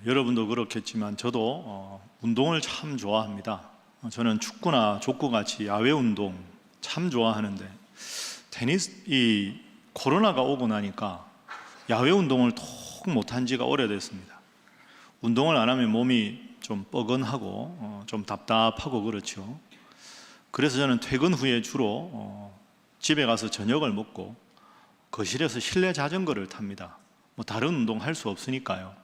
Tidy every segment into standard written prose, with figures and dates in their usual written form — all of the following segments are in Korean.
여러분도 그렇겠지만 저도 운동을 참 좋아합니다. 저는 축구나 족구같이 야외 운동 참 좋아하는데 이 코로나가 오고 나니까 야외 운동을 통 못한 지가 오래됐습니다. 운동을 안 하면 몸이 좀 뻐근하고 좀 답답하고 그렇죠. 그래서 저는 퇴근 후에 주로 집에 가서 저녁을 먹고 거실에서 실내 자전거를 탑니다. 뭐 다른 운동 할 수 없으니까요.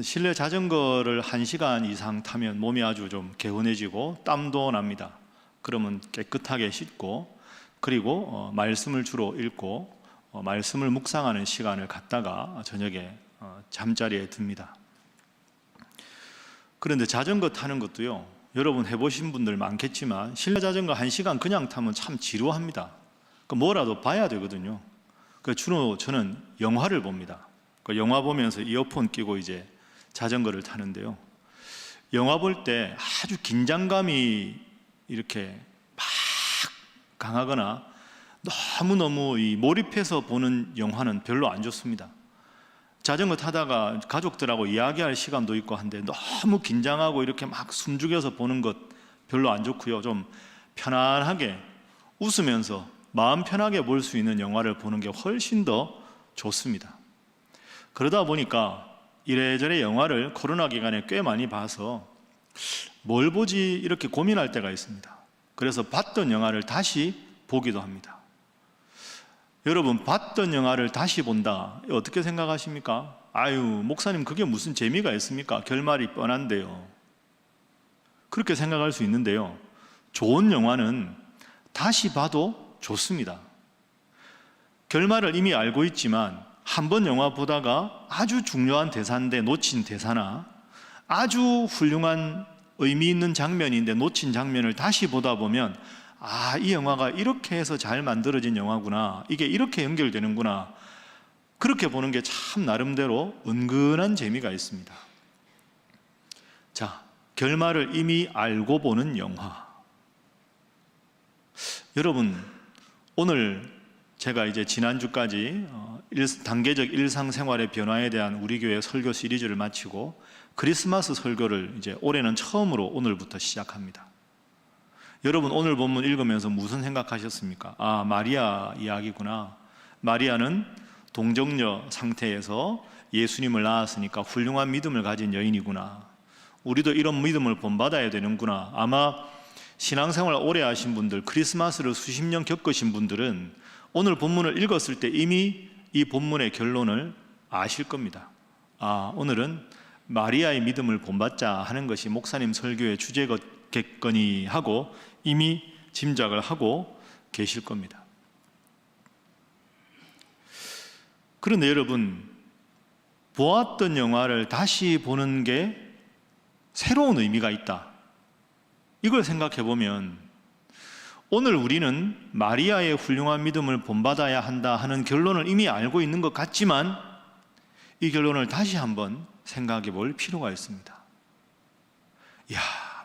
실내 자전거를 1시간 이상 타면 몸이 아주 좀 개운해지고 땀도 납니다. 그러면 깨끗하게 씻고 그리고 말씀을 주로 읽고 말씀을 묵상하는 시간을 갖다가 저녁에 잠자리에 듭니다. 그런데 자전거 타는 것도요, 여러분 해보신 분들 많겠지만 실내 자전거 1시간 그냥 타면 참 지루합니다. 뭐라도 봐야 되거든요. 주로 저는 영화를 봅니다. 영화 보면서 이어폰 끼고 이제 자전거를 타는데요, 영화 볼 때 아주 긴장감이 이렇게 막 강하거나 너무너무 몰입해서 보는 영화는 별로 안 좋습니다. 자전거 타다가 가족들하고 이야기할 시간도 있고 한데 너무 긴장하고 이렇게 막 숨죽여서 보는 것 별로 안 좋고요. 좀 편안하게 웃으면서 마음 편하게 볼 수 있는 영화를 보는 게 훨씬 더 좋습니다. 그러다 보니까 이래저래 영화를 코로나 기간에 꽤 많이 봐서 뭘 보지 이렇게 고민할 때가 있습니다. 그래서 봤던 영화를 다시 보기도 합니다. 여러분, 봤던 영화를 다시 본다, 어떻게 생각하십니까? 아유, 목사님 그게 무슨 재미가 있습니까? 결말이 뻔한데요. 그렇게 생각할 수 있는데요, 좋은 영화는 다시 봐도 좋습니다. 결말을 이미 알고 있지만 한 번 영화 보다가 아주 중요한 대사인데 놓친 대사나 아주 훌륭한 의미 있는 장면인데 놓친 장면을 다시 보다 보면 이 영화가 이렇게 해서 잘 만들어진 영화구나, 이게 이렇게 연결되는구나, 그렇게 보는 게 참 나름대로 은근한 재미가 있습니다. 자, 결말을 이미 알고 보는 영화. 여러분, 오늘 제가 이제 지난주까지 단계적 일상생활의 변화에 대한 우리 교회 설교 시리즈를 마치고 크리스마스 설교를 이제 올해는 처음으로 오늘부터 시작합니다. 여러분, 오늘 본문 읽으면서 무슨 생각하셨습니까? 마리아 이야기구나. 마리아는 동정녀 상태에서 예수님을 낳았으니까 훌륭한 믿음을 가진 여인이구나. 우리도 이런 믿음을 본받아야 되는구나. 아마 신앙생활 오래 하신 분들, 크리스마스를 수십 년 겪으신 분들은 오늘 본문을 읽었을 때 이미 이 본문의 결론을 아실 겁니다. 오늘은 마리아의 믿음을 본받자 하는 것이 목사님 설교의 주제겠거니 하고 이미 짐작을 하고 계실 겁니다. 그런데 여러분, 보았던 영화를 다시 보는 게 새로운 의미가 있다, 이걸 생각해 보면 오늘 우리는 마리아의 훌륭한 믿음을 본받아야 한다 하는 결론을 이미 알고 있는 것 같지만 이 결론을 다시 한번 생각해 볼 필요가 있습니다.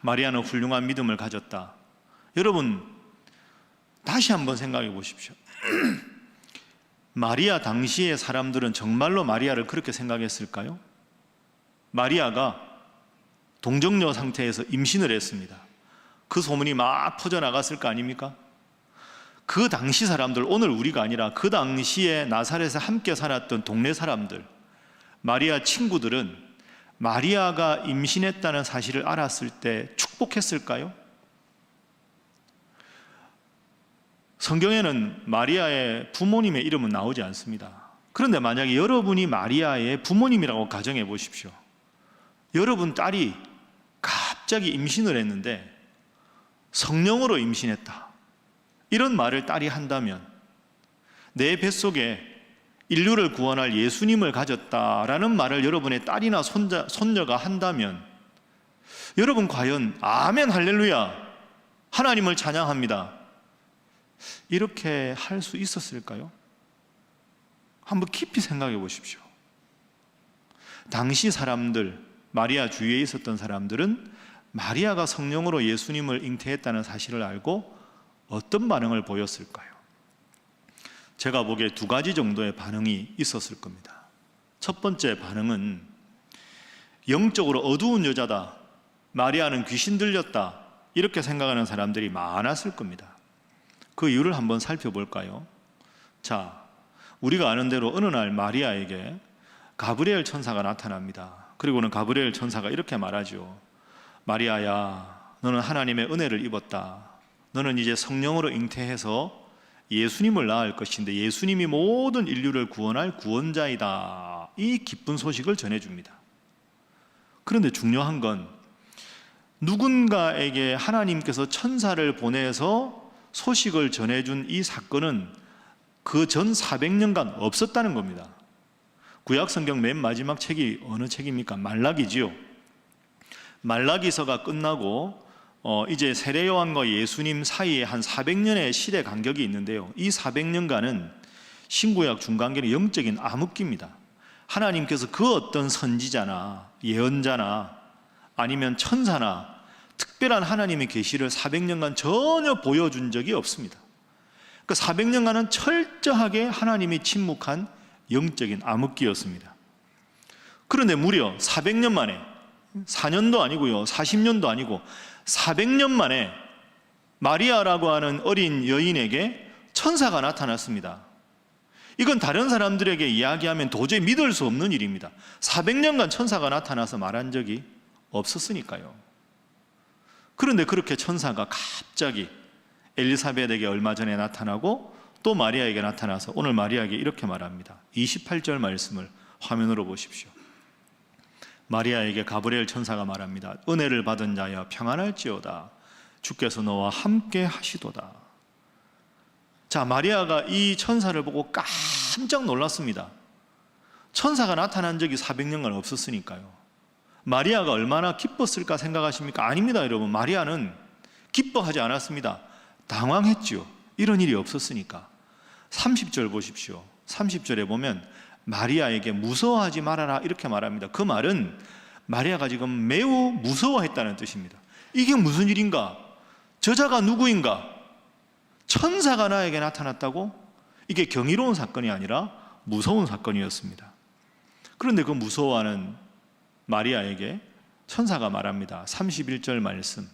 마리아는 훌륭한 믿음을 가졌다. 여러분, 다시 한번 생각해 보십시오. 마리아 당시의 사람들은 정말로 마리아를 그렇게 생각했을까요? 마리아가 동정녀 상태에서 임신을 했습니다. 그 소문이 막 퍼져나갔을 거 아닙니까? 그 당시 사람들, 오늘 우리가 아니라 그 당시에 나사렛에 함께 살았던 동네 사람들, 마리아 친구들은 마리아가 임신했다는 사실을 알았을 때 축복했을까요? 성경에는 마리아의 부모님의 이름은 나오지 않습니다. 그런데 만약에 여러분이 마리아의 부모님이라고 가정해 보십시오. 여러분 딸이 갑자기 임신을 했는데 성령으로 임신했다, 이런 말을 딸이 한다면, 내 뱃속에 인류를 구원할 예수님을 가졌다라는 말을 여러분의 딸이나 손녀가 한다면 여러분 과연 아멘 할렐루야 하나님을 찬양합니다, 이렇게 할 수 있었을까요? 한번 깊이 생각해 보십시오. 당시 사람들, 마리아 주위에 있었던 사람들은 마리아가 성령으로 예수님을 잉태했다는 사실을 알고 어떤 반응을 보였을까요? 제가 보기에 2가지 정도의 반응이 있었을 겁니다. 첫 번째 반응은 영적으로 어두운 여자다, 마리아는 귀신 들렸다, 이렇게 생각하는 사람들이 많았을 겁니다. 그 이유를 한번 살펴볼까요? 자, 우리가 아는 대로 어느 날 마리아에게 가브리엘 천사가 나타납니다. 그리고는 가브리엘 천사가 이렇게 말하죠. 마리아야, 너는 하나님의 은혜를 입었다. 너는 이제 성령으로 잉태해서 예수님을 낳을 것인데 예수님이 모든 인류를 구원할 구원자이다. 이 기쁜 소식을 전해줍니다. 그런데 중요한 건 누군가에게 하나님께서 천사를 보내서 소식을 전해준 이 사건은 그 전 400년간 없었다는 겁니다. 구약 성경 맨 마지막 책이 어느 책입니까? 말라기지요. 말라기서가 끝나고 이제 세례 요한과 예수님 사이에 한 400년의 시대 간격이 있는데요. 이 400년간은 신구약 중간기는 영적인 암흑기입니다. 하나님께서 그 어떤 선지자나 예언자나 아니면 천사나 특별한 하나님의 계시를 400년간 전혀 보여준 적이 없습니다. 그 400년간은 철저하게 하나님이 침묵한 영적인 암흑기였습니다. 그런데 무려 400년 만에, 4년도 아니고요, 40년도 아니고 400년 만에 마리아라고 하는 어린 여인에게 천사가 나타났습니다. 이건 다른 사람들에게 이야기하면 도저히 믿을 수 없는 일입니다. 400년간 천사가 나타나서 말한 적이 없었으니까요. 그런데 그렇게 천사가 갑자기 엘리사벳에게 얼마 전에 나타나고 또 마리아에게 나타나서 오늘 마리아에게 이렇게 말합니다. 28절 말씀을 화면으로 보십시오. 마리아에게 가브리엘 천사가 말합니다. 은혜를 받은 자여 평안할지어다. 주께서 너와 함께 하시도다. 자, 마리아가 이 천사를 보고 깜짝 놀랐습니다. 천사가 나타난 적이 400년간 없었으니까요. 마리아가 얼마나 기뻤을까 생각하십니까? 아닙니다, 여러분. 마리아는 기뻐하지 않았습니다. 당황했지요. 이런 일이 없었으니까. 30절 보십시오. 30절에 보면 마리아에게 무서워하지 말아라 이렇게 말합니다. 그 말은 마리아가 지금 매우 무서워했다는 뜻입니다. 이게 무슨 일인가? 저자가 누구인가? 천사가 나에게 나타났다고? 이게 경이로운 사건이 아니라 무서운 사건이었습니다. 그런데 그 무서워하는 마리아에게 천사가 말합니다. 31절 말씀.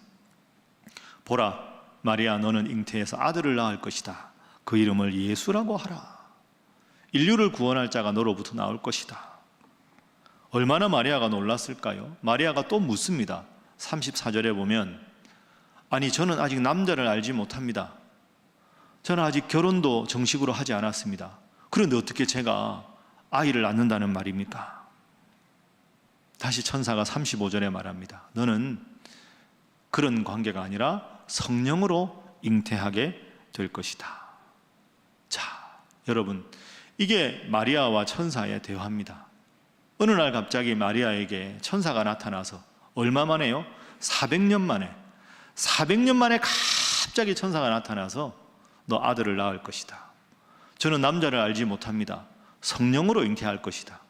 보라, 마리아 너는 잉태해서 아들을 낳을 것이다. 그 이름을 예수라고 하라. 인류를 구원할 자가 너로부터 나올 것이다. 얼마나 마리아가 놀랐을까요? 마리아가 또 묻습니다. 34절에 보면 아니 저는 아직 남자를 알지 못합니다. 저는 아직 결혼도 정식으로 하지 않았습니다. 그런데 어떻게 제가 아이를 낳는다는 말입니까? 다시 천사가 35절에 말합니다. 너는 그런 관계가 아니라 성령으로 잉태하게 될 것이다. 자, 여러분, 이게 마리아와 천사의 대화입니다. 어느 날 갑자기 마리아에게 천사가 나타나서 얼마 만에요? 400년 만에 400년 만에 갑자기 천사가 나타나서 너 아들을 낳을 것이다. 저는 남자를 알지 못합니다. 성령으로 잉태할 것이다.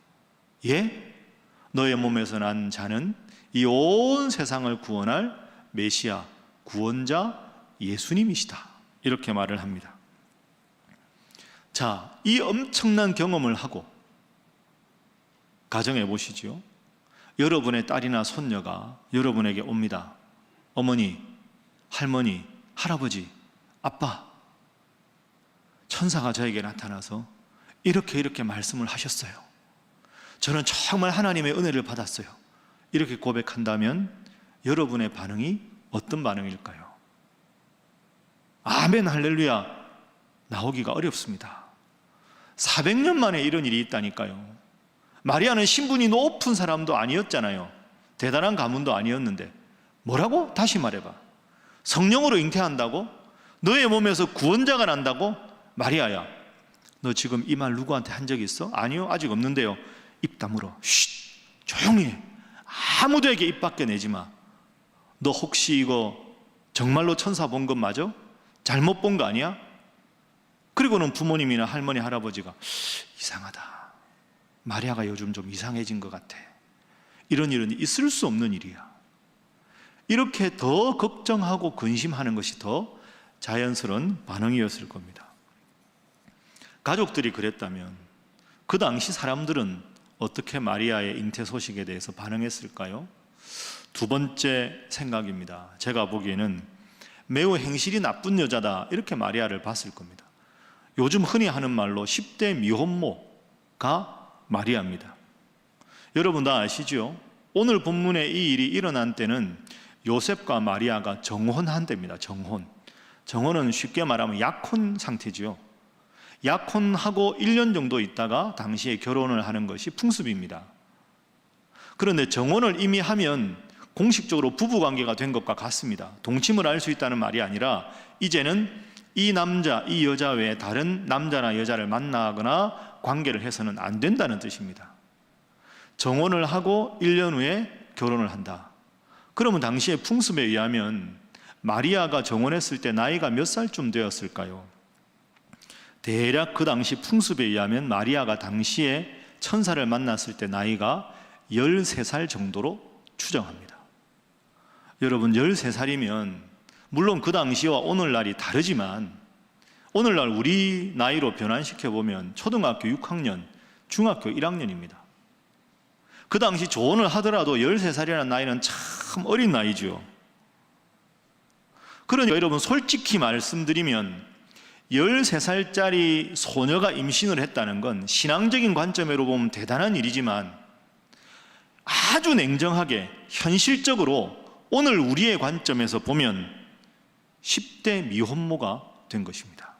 예? 너의 몸에서 난 자는 이 온 세상을 구원할 메시아, 구원자 예수님이시다. 이렇게 말을 합니다. 자, 이 엄청난 경험을 하고 가정해 보시죠. 여러분의 딸이나 손녀가 여러분에게 옵니다. 어머니, 할머니, 할아버지, 아빠, 천사가 저에게 나타나서 이렇게 말씀을 하셨어요. 저는 정말 하나님의 은혜를 받았어요. 이렇게 고백한다면 여러분의 반응이 어떤 반응일까요? 아멘, 할렐루야 나오기가 어렵습니다. 400년 만에 이런 일이 있다니까요. 마리아는 신분이 높은 사람도 아니었잖아요. 대단한 가문도 아니었는데 뭐라고? 다시 말해봐. 성령으로 잉태한다고? 너의 몸에서 구원자가 난다고? 마리아야, 너 지금 이 말 누구한테 한 적 있어? 아니요, 아직 없는데요. 입 다물어. 쉿, 조용히 해. 아무도에게 입 밖에 내지 마. 너 혹시 이거 정말로 천사 본 것 맞아? 잘못 본 거 아니야? 그리고는 부모님이나 할머니, 할아버지가 이상하다. 마리아가 요즘 좀 이상해진 것 같아. 이런 일은 있을 수 없는 일이야. 이렇게 더 걱정하고 근심하는 것이 더 자연스러운 반응이었을 겁니다. 가족들이 그랬다면 그 당시 사람들은 어떻게 마리아의 잉태 소식에 대해서 반응했을까요? 두 번째 생각입니다. 제가 보기에는 매우 행실이 나쁜 여자다, 이렇게 마리아를 봤을 겁니다. 요즘 흔히 하는 말로 10대 미혼모가 마리아입니다. 여러분 다 아시죠? 오늘 본문에 이 일이 일어난 때는 요셉과 마리아가 정혼한 때입니다. 정혼은 쉽게 말하면 약혼 상태지요. 약혼하고 1년 정도 있다가 당시에 결혼을 하는 것이 풍습입니다. 그런데 정혼을 이미 하면 공식적으로 부부관계가 된 것과 같습니다. 동침을 할 수 있다는 말이 아니라 이제는 이 남자, 이 여자 외에 다른 남자나 여자를 만나거나 관계를 해서는 안 된다는 뜻입니다. 정혼을 하고 1년 후에 결혼을 한다. 그러면 당시의 풍습에 의하면 마리아가 정혼했을 때 나이가 몇 살쯤 되었을까요? 대략 그 당시 풍습에 의하면 마리아가 당시에 천사를 만났을 때 나이가 13살 정도로 추정합니다. 여러분 13살이면 물론 그 당시와 오늘날이 다르지만 오늘날 우리 나이로 변환시켜보면 초등학교 6학년, 중학교 1학년입니다. 그 당시 조언을 하더라도 13살이라는 나이는 참 어린 나이죠. 그러니까 여러분 솔직히 말씀드리면 13살짜리 소녀가 임신을 했다는 건 신앙적인 관점으로 보면 대단한 일이지만 아주 냉정하게 현실적으로 오늘 우리의 관점에서 보면 10대 미혼모가 된 것입니다.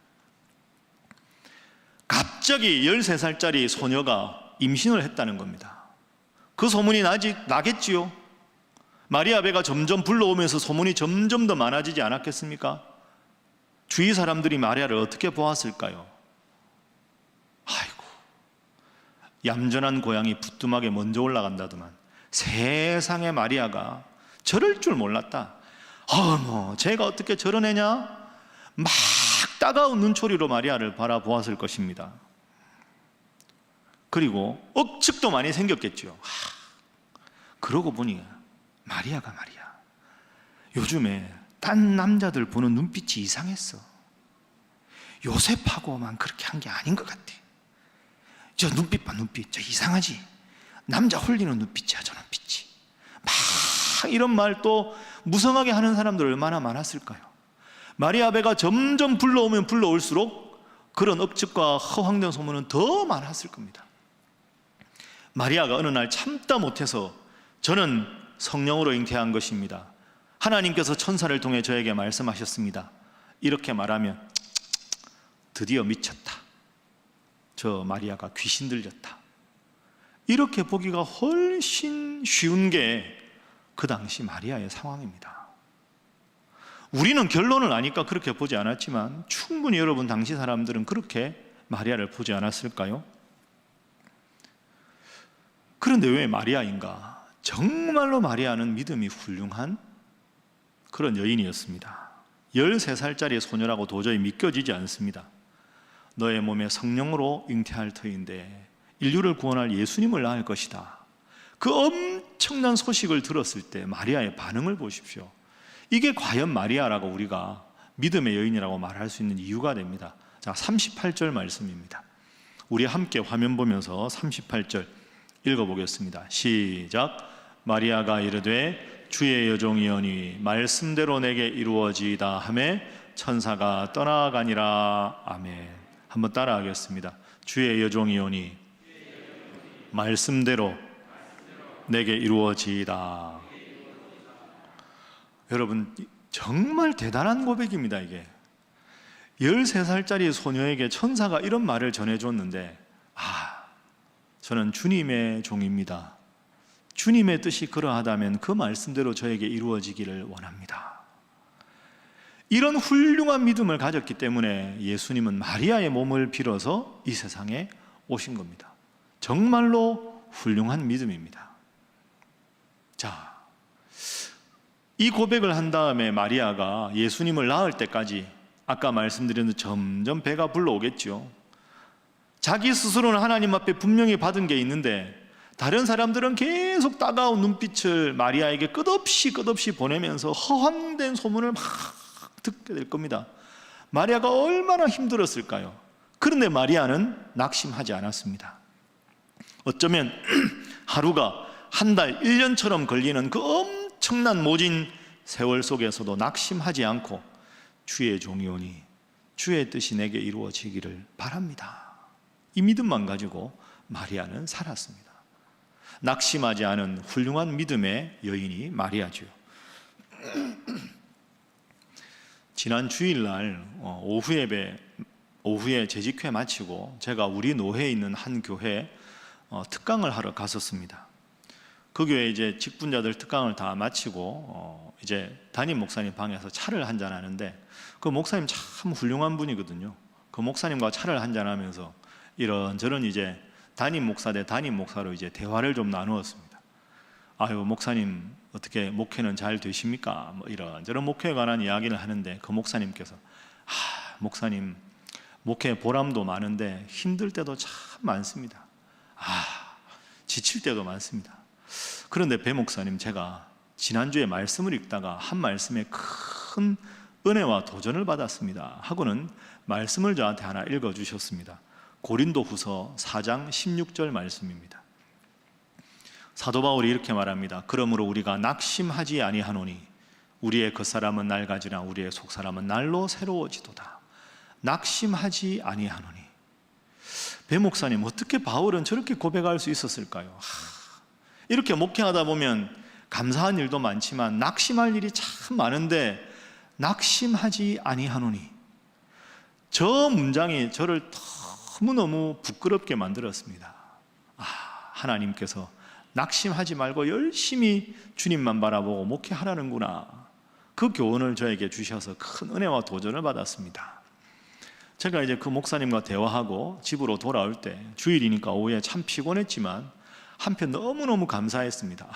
갑자기 13살짜리 소녀가 임신을 했다는 겁니다. 그 소문이 나겠지요. 마리아 배가 점점 불러오면서 소문이 점점 더 많아지지 않았겠습니까? 주위 사람들이 마리아를 어떻게 보았을까요? 아이고, 얌전한 고양이 부뚜막에 먼저 올라간다더만 세상에 마리아가 저럴 줄 몰랐다. 어머, 제가 어떻게 저런 애냐? 막 따가운 눈초리로 마리아를 바라보았을 것입니다. 그리고 억측도 많이 생겼겠죠. 그러고 보니 마리아가 말이야, 요즘에 딴 남자들 보는 눈빛이 이상했어. 요셉하고만 그렇게 한 게 아닌 것 같아. 저 눈빛 봐, 눈빛. 저 이상하지? 남자 홀리는 눈빛이야, 저 눈빛이. 막 이런 말 또 무성하게 하는 사람들 얼마나 많았을까요? 마리아 배가 점점 불러오면 불러올수록 그런 억측과 허황된 소문은 더 많았을 겁니다. 마리아가 어느 날 참다 못해서 저는 성령으로 잉태한 것입니다. 하나님께서 천사를 통해 저에게 말씀하셨습니다. 이렇게 말하면 드디어 미쳤다. 저 마리아가 귀신 들렸다. 이렇게 보기가 훨씬 쉬운 게 그 당시 마리아의 상황입니다. 우리는 결론을 아니까 그렇게 보지 않았지만 충분히 여러분 당시 사람들은 그렇게 마리아를 보지 않았을까요? 그런데 왜 마리아인가? 정말로 마리아는 믿음이 훌륭한 그런 여인이었습니다. 13살짜리 소녀라고 도저히 믿겨지지 않습니다. 너의 몸에 성령으로 잉태할 터인데 인류를 구원할 예수님을 낳을 것이다. 그 엄청난 소식을 들었을 때 마리아의 반응을 보십시오. 이게 과연 마리아라고 우리가 믿음의 여인이라고 말할 수 있는 이유가 됩니다. 자, 38절 말씀입니다. 우리 함께 화면 보면서 38절 읽어보겠습니다. 시작. 마리아가 이르되 주의 여종이오니 말씀대로 내게 이루어지이다 하매 천사가 떠나가니라. 아멘. 한번 따라하겠습니다. 주의 여종이오니 말씀대로 내게 이루어지이다. 여러분 정말 대단한 고백입니다. 이게 13살짜리 소녀에게 천사가 이런 말을 전해줬는데, 저는 주님의 종입니다. 주님의 뜻이 그러하다면 그 말씀대로 저에게 이루어지기를 원합니다. 이런 훌륭한 믿음을 가졌기 때문에 예수님은 마리아의 몸을 빌어서 이 세상에 오신 겁니다. 정말로 훌륭한 믿음입니다. 자, 이 고백을 한 다음에 마리아가 예수님을 낳을 때까지 아까 말씀드린 대로 점점 배가 불러오겠죠. 자기 스스로는 하나님 앞에 분명히 받은 게 있는데 다른 사람들은 계속 따가운 눈빛을 마리아에게 끝없이 보내면서 허황된 소문을 막 듣게 될 겁니다. 마리아가 얼마나 힘들었을까요? 그런데 마리아는 낙심하지 않았습니다. 어쩌면 하루가 한 달, 1년처럼 걸리는 그 엄청난 모진 세월 속에서도 낙심하지 않고 주의 종이오니 주의 뜻이 내게 이루어지기를 바랍니다. 이 믿음만 가지고 마리아는 살았습니다. 낙심하지 않은 훌륭한 믿음의 여인이 마리아죠. 지난 주일날 오후에 재직회 마치고 제가 우리 노회에 있는 한 교회에 특강을 하러 갔었습니다. 그 교회 이제 직분자들 특강을 다 마치고 이제 담임 목사님 방에서 차를 한잔 하는데, 그 목사님 참 훌륭한 분이거든요. 그 목사님과 차를 한잔 하면서 이런저런 이제 담임 목사 대 담임 목사로 이제 대화를 좀 나누었습니다. 아유, 목사님 어떻게 목회는 잘 되십니까? 뭐 이런저런 목회에 관한 이야기를 하는데, 그 목사님께서 목사님 목회 보람도 많은데 힘들 때도 참 많습니다. 지칠 때도 많습니다. 그런데 배 목사님, 제가 지난주에 말씀을 읽다가 한 말씀에 큰 은혜와 도전을 받았습니다 하고는 말씀을 저한테 하나 읽어주셨습니다. 고린도후서 4장 16절 말씀입니다. 사도 바울이 이렇게 말합니다. 그러므로 우리가 낙심하지 아니하노니 우리의 겉사람은 낡아지나 우리의 속사람은 날로 새로워지도다. 낙심하지 아니하노니. 배 목사님, 어떻게 바울은 저렇게 고백할 수 있었을까요? 이렇게 목회하다 보면 감사한 일도 많지만 낙심할 일이 참 많은데 낙심하지 아니하노니, 저 문장이 저를 너무너무 부끄럽게 만들었습니다. 하나님께서 낙심하지 말고 열심히 주님만 바라보고 목회하라는구나, 그 교훈을 저에게 주셔서 큰 은혜와 도전을 받았습니다. 제가 이제 그 목사님과 대화하고 집으로 돌아올 때, 주일이니까 오후에 참 피곤했지만 한편 너무너무 감사했습니다.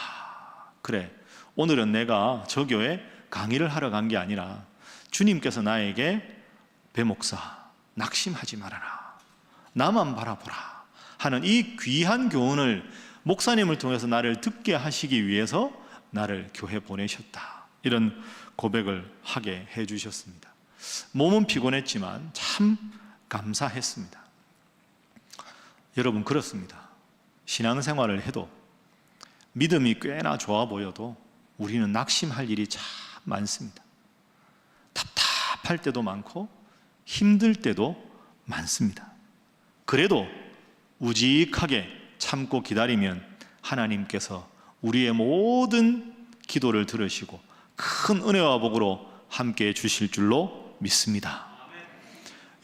그래, 오늘은 내가 저 교회 강의를 하러 간 게 아니라 주님께서 나에게 배 목사 낙심하지 말아라, 나만 바라보라 하는 이 귀한 교훈을 목사님을 통해서 나를 듣게 하시기 위해서 나를 교회 보내셨다, 이런 고백을 하게 해주셨습니다. 몸은 피곤했지만 참 감사했습니다. 여러분, 그렇습니다. 신앙생활을 해도 믿음이 꽤나 좋아 보여도 우리는 낙심할 일이 참 많습니다. 답답할 때도 많고 힘들 때도 많습니다. 그래도 우직하게 참고 기다리면 하나님께서 우리의 모든 기도를 들으시고 큰 은혜와 복으로 함께 주실 줄로 믿습니다.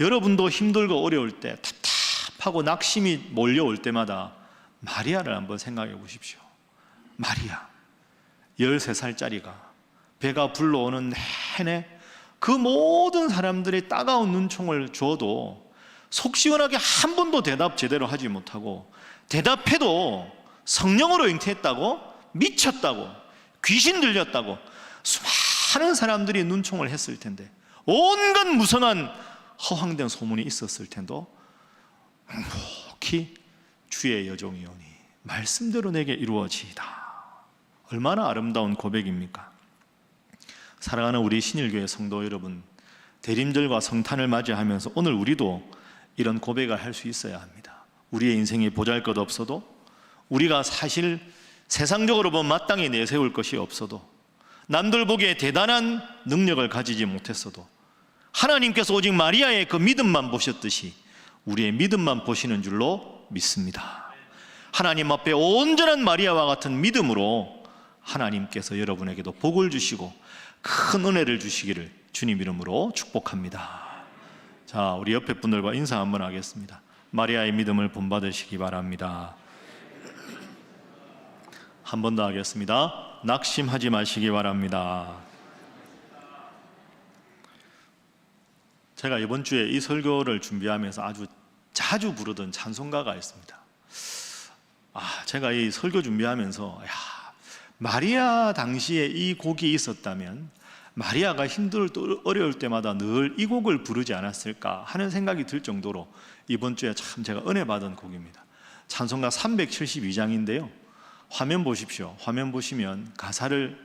여러분도 힘들고 어려울 때, 답답하고 낙심이 몰려올 때마다 마리아를 한번 생각해 보십시오. 마리아, 13살짜리가 배가 불러오는 내내 그 모든 사람들이 따가운 눈총을 주어도 속 시원하게 한 번도 대답 제대로 하지 못하고, 대답해도 성령으로 잉태했다고, 미쳤다고, 귀신 들렸다고 수많은 사람들이 눈총을 했을 텐데, 온갖 무성한 허황된 소문이 있었을 텐도 묵히 주의 여종이오니 말씀대로 내게 이루어지이다. 얼마나 아름다운 고백입니까? 사랑하는 우리 신일교회 성도 여러분, 대림절과 성탄을 맞이하면서 오늘 우리도 이런 고백을 할 수 있어야 합니다. 우리의 인생이 보잘것없어도, 우리가 사실 세상적으로 보면 마땅히 내세울 것이 없어도, 남들 보기에 대단한 능력을 가지지 못했어도 하나님께서 오직 마리아의 그 믿음만 보셨듯이 우리의 믿음만 보시는 줄로 믿습니다. 하나님 앞에 온전한 마리아와 같은 믿음으로 하나님께서 여러분에게도 복을 주시고 큰 은혜를 주시기를 주님 이름으로 축복합니다. 자, 우리 옆에 분들과 인사 한번 하겠습니다. 마리아의 믿음을 본받으시기 바랍니다. 한 번 더 하겠습니다. 낙심하지 마시기 바랍니다. 제가 이번 주에 이 설교를 준비하면서 아주 자주 부르던 찬송가가 있습니다. 제가 이 설교 준비하면서 마리아 당시에 이 곡이 있었다면 마리아가 힘들고 어려울 때마다 늘 이 곡을 부르지 않았을까 하는 생각이 들 정도로 이번 주에 참 제가 은혜 받은 곡입니다. 찬송가 372장인데요. 화면 보십시오. 화면 보시면 가사를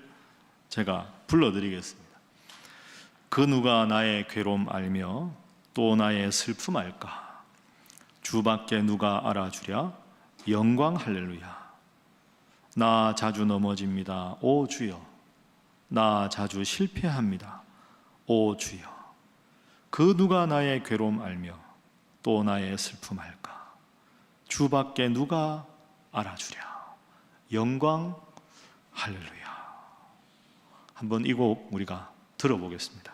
제가 불러드리겠습니다. 그 누가 나의 괴로움 알며 또 나의 슬픔 알까? 주밖에 누가 알아주랴? 영광 할렐루야. 나 자주 넘어집니다. 오 주여. 나 자주 실패합니다. 오 주여. 그 누가 나의 괴로움 알며 또 나의 슬픔 알까? 주밖에 누가 알아주랴. 영광 할렐루야. 한번 이 곡 우리가 들어보겠습니다.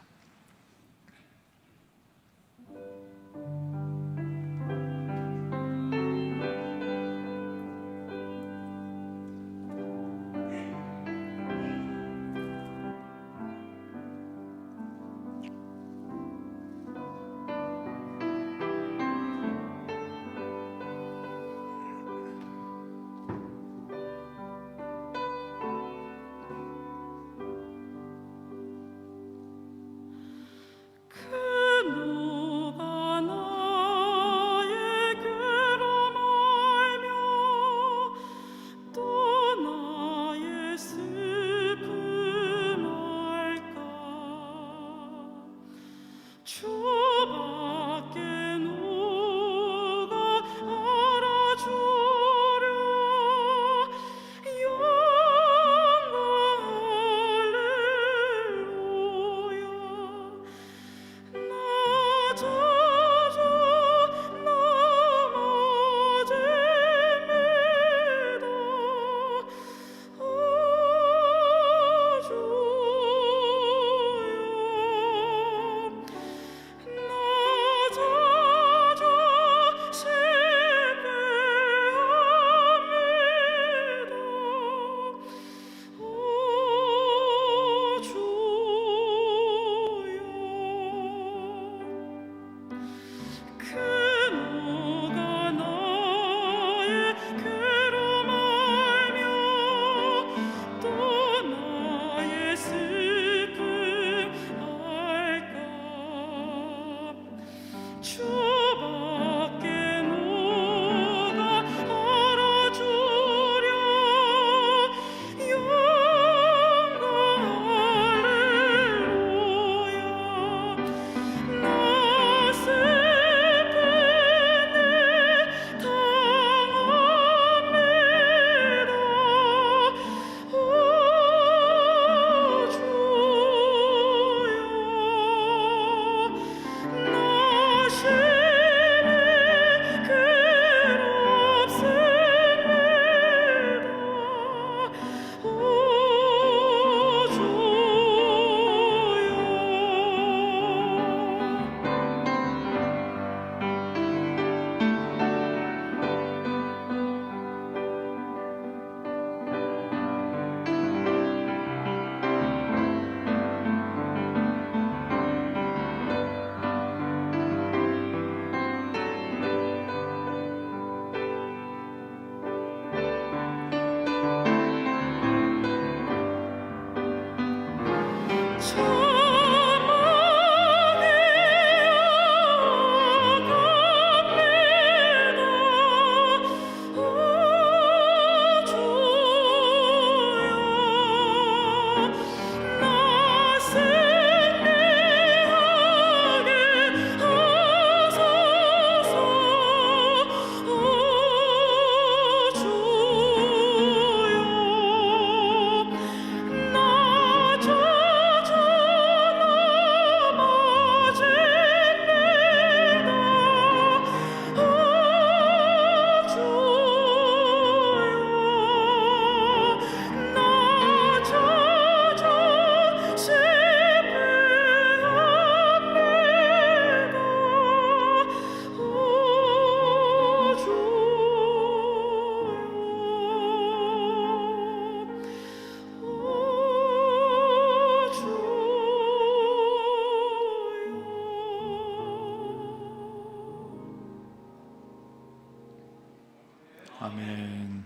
아멘.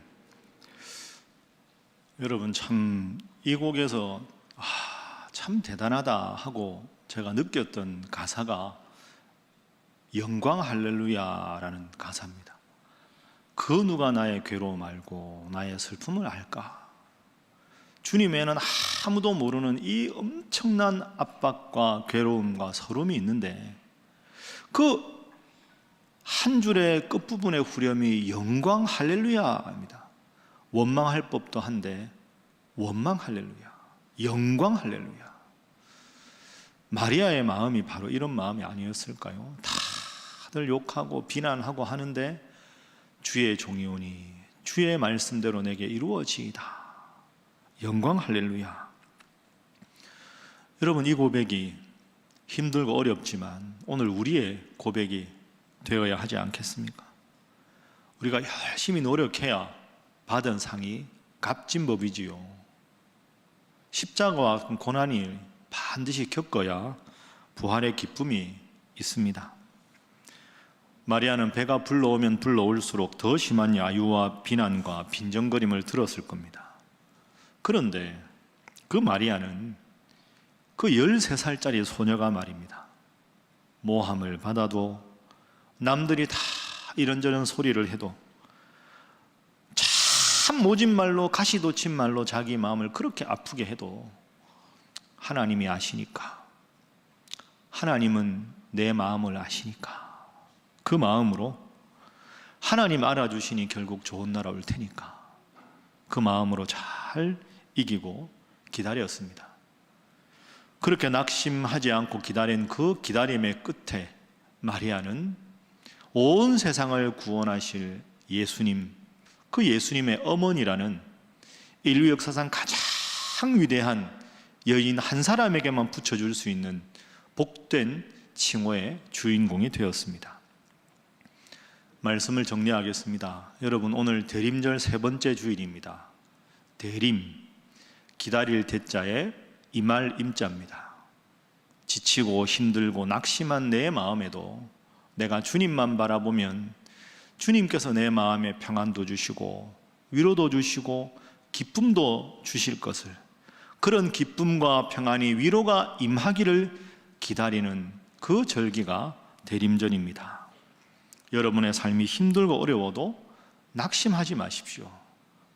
여러분 참 이 곡에서 참 대단하다 하고 제가 느꼈던 가사가 영광 할렐루야라는 가사입니다. 그 누가 나의 괴로움 알고 나의 슬픔을 알까? 주님에는 아무도 모르는 이 엄청난 압박과 괴로움과 서름이 있는데 그 한 줄의 끝부분의 후렴이 영광 할렐루야입니다. 원망할 법도 한데 원망 할렐루야, 영광 할렐루야. 마리아의 마음이 바로 이런 마음이 아니었을까요? 다들 욕하고 비난하고 하는데 주의 종이 오니 주의 말씀대로 내게 이루어지이다. 영광 할렐루야. 여러분, 이 고백이 힘들고 어렵지만 오늘 우리의 고백이 되어야 하지 않겠습니까? 우리가 열심히 노력해야 받은 상이 값진 법이지요. 십자가와 고난이 반드시 겪어야 부활의 기쁨이 있습니다. 마리아는 배가 불러오면 불러올수록 더 심한 야유와 비난과 빈정거림을 들었을 겁니다. 그런데 그 마리아는 그 13살짜리 소녀가 말입니다. 모함을 받아도 남들이 다 이런저런 소리를 해도 참 모진 말로 가시돋친 말로 자기 마음을 그렇게 아프게 해도 하나님이 아시니까, 하나님은 내 마음을 아시니까 그 마음으로 하나님 알아주시니 결국 좋은 날 올 테니까 그 마음으로 잘 이기고 기다렸습니다. 그렇게 낙심하지 않고 기다린 그 기다림의 끝에 마리아는 온 세상을 구원하실 예수님, 그 예수님의 어머니라는 인류 역사상 가장 위대한 여인 한 사람에게만 붙여줄 수 있는 복된 칭호의 주인공이 되었습니다. 말씀을 정리하겠습니다. 여러분, 오늘 대림절 세 번째 주일입니다. 대림, 기다릴 대자에 임할 임자입니다. 지치고 힘들고 낙심한 내 마음에도 내가 주님만 바라보면 주님께서 내 마음에 평안도 주시고 위로도 주시고 기쁨도 주실 것을, 그런 기쁨과 평안이 위로가 임하기를 기다리는 그 절기가 대림절입니다. 여러분의 삶이 힘들고 어려워도 낙심하지 마십시오.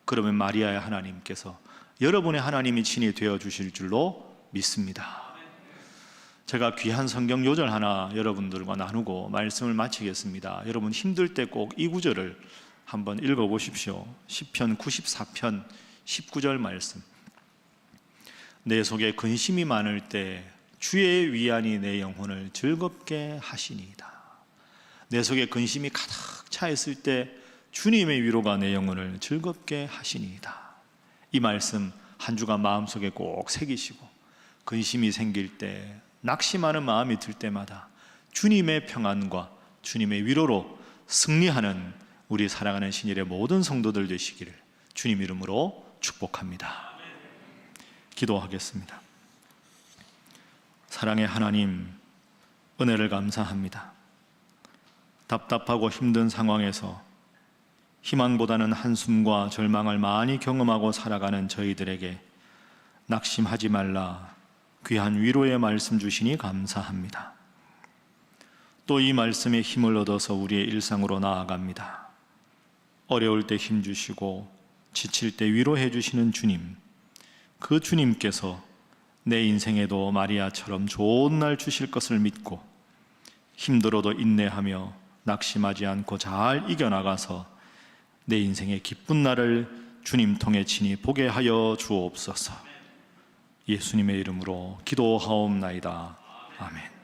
그러면 마리아의 하나님께서 여러분의 하나님이 친히 되어 주실 줄로 믿습니다. 제가 귀한 성경 요절 하나 여러분들과 나누고 말씀을 마치겠습니다. 여러분 힘들 때 꼭 이 구절을 한번 읽어보십시오. 시편 94편 19절 말씀. 내 속에 근심이 많을 때 주의 위안이 내 영혼을 즐겁게 하시니이다. 내 속에 근심이 가득 차 있을 때 주님의 위로가 내 영혼을 즐겁게 하시니이다. 이 말씀 한 주간 마음속에 꼭 새기시고 근심이 생길 때, 낙심하는 마음이 들 때마다 주님의 평안과 주님의 위로로 승리하는 우리 사랑하는 신일의 모든 성도들 되시기를 주님 이름으로 축복합니다. 기도하겠습니다. 사랑의 하나님, 은혜를 감사합니다. 답답하고 힘든 상황에서 희망보다는 한숨과 절망을 많이 경험하고 살아가는 저희들에게 낙심하지 말라 귀한 위로의 말씀 주시니 감사합니다. 또 이 말씀에 힘을 얻어서 우리의 일상으로 나아갑니다. 어려울 때 힘 주시고 지칠 때 위로해 주시는 주님, 그 주님께서 내 인생에도 마리아처럼 좋은 날 주실 것을 믿고 힘들어도 인내하며 낙심하지 않고 잘 이겨나가서 내 인생의 기쁜 날을 주님 통해 친히 보게 하여 주옵소서. 예수님의 이름으로 기도하옵나이다. 아멘.